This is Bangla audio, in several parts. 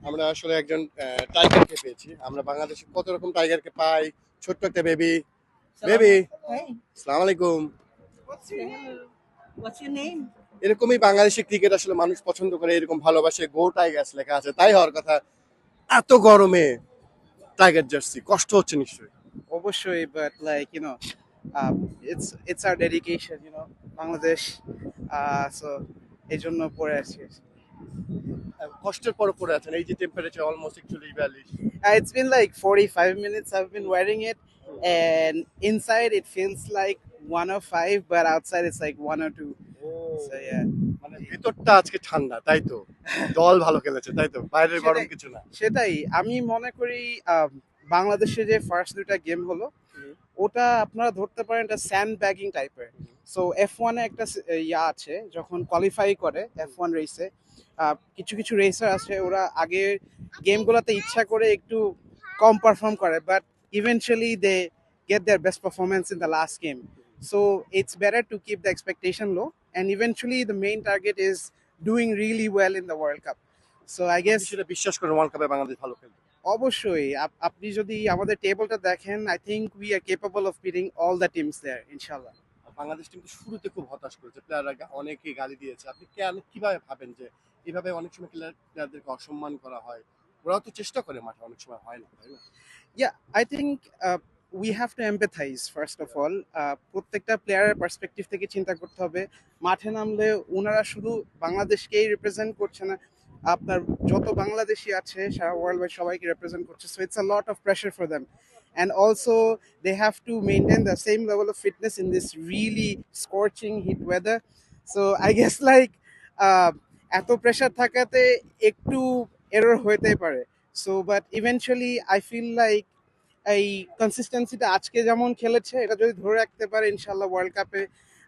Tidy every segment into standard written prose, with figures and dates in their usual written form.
আমরা আসলে একজন টাইগারকে পেয়েছি। আমরা বাংলাদেশে কত রকম টাইগারকে পাই। ছোট্ট একটা বেবি। বেবি, Hey, আসসালামু আলাইকুম। what's your name? এরকমই বাংলাদেশি ক্রিকেট আসলে মানুষ পছন্দ করে, এরকম ভালোবাসে। গো টাইগার্স লেখা আছে, তাই হওয়ার কথা। এত গরমে টাইগার জার্সি কষ্ট হচ্ছে নিশ্চয়ই। অবশ্যই, but like it's our dedication, Bangladesh. So এই জন্য পরে আছি। কষ্টের পর পরে আছেন, এই যে temperature almost 41-42। It's been like 45 minutes I've been wearing it, and inside it feels like 105, but outside it's like 102. So yeah. মানে ভিতরটা আজকে ঠান্ডা, তাই তো? দল ভালো খেলেছে, তাই তো? বাইরের গরম কিছু না। সেটাই আমি মনে করি। বাংলাদেশে যে ফার্স্ট দুটা গেম হলো, ওটা আপনারা ধরতে পারেন এটা স্যান্ড ব্যাগিং টাইপের। সো F1 এ একটা ইয়া আছে, যখন কোয়ালিফাই করে F1 রেসে, কিছু কিছু রেসার আছে ওরা আগের গেমগুলোতে ইচ্ছা করে একটু কম পারফর্ম করে, but eventually they get their best performance in the last game. So it's better to keep the expectation low, and eventually the main target is doing really well in the World Cup. So I guess সেটা বিশ্বাস করেন ওয়ার্ল্ড কাপে বাংলাদেশ ভালো খেলবে? অবশ্যই। আপনি যদি আমাদের টেবলটা দেখেন, I think we are capable of beating all the teams there ইনশাআল্লাহ। বাংলাদেশ টিম শুরুতে খুব হতাশ করেছে, প্লেয়াররা অনেকেই গালি দিয়েছে। আপনি কিভাবে ভাবেন যে এইভাবে অনেক সময় প্লেয়ারদেরকে অসম্মান করা হয়? ওরাও তো চেষ্টা করে, মাঠে অনেক সময় হয় না, তাই না? Yeah, I think we have to empathize first of all. প্রত্যেকটা প্লেয়ারের পার্সপেক্টিভ থেকে চিন্তা করতে হবে। মাঠে নামলে ওনারা শুধু বাংলাদেশকেই রিপ্রেজেন্ট করছে না, আপনার যত বাংলাদেশি আছে সারা ওয়ার্ল্ড ওয়াইড সবাইকে রিপ্রেজেন্ট করছে। So it's a lot of pressure for them, and also they have to maintain the same level of fitness in this really scorching heat weather. So I guess like এত প্রেশার থাকাতে একটু এরর হতেই পারে। So but eventually I feel like এই কনসিস্টেন্সিটা আজকে যেমন খেলেছে এটা যদি ধরে রাখতে পারে ইনশাল্লাহ ওয়ার্ল্ড কাপে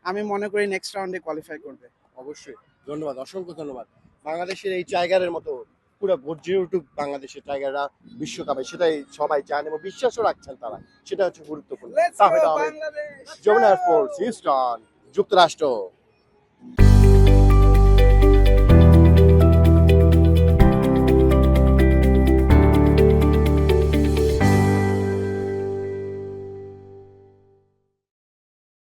আমি মনে করি নেক্সট রাউন্ডে কোয়ালিফাই করবে। অবশ্যই। ধন্যবাদ, অসংখ্য ধন্যবাদ। বাংলাদেশের এই টাইগারের মতো পুরো গর্জে উঠুক বাংলাদেশের টাইগাররা বিশ্বকাপে, সেটাই সবাই চান এবং বিশ্বাসও রাখছেন তারা। সেটা হচ্ছে গুরুত্বপূর্ণ। Let's go, তাহলে বাংলাদেশ! যমুনা স্পোর্টস, হিউস্টন, যুক্তরাষ্ট্র।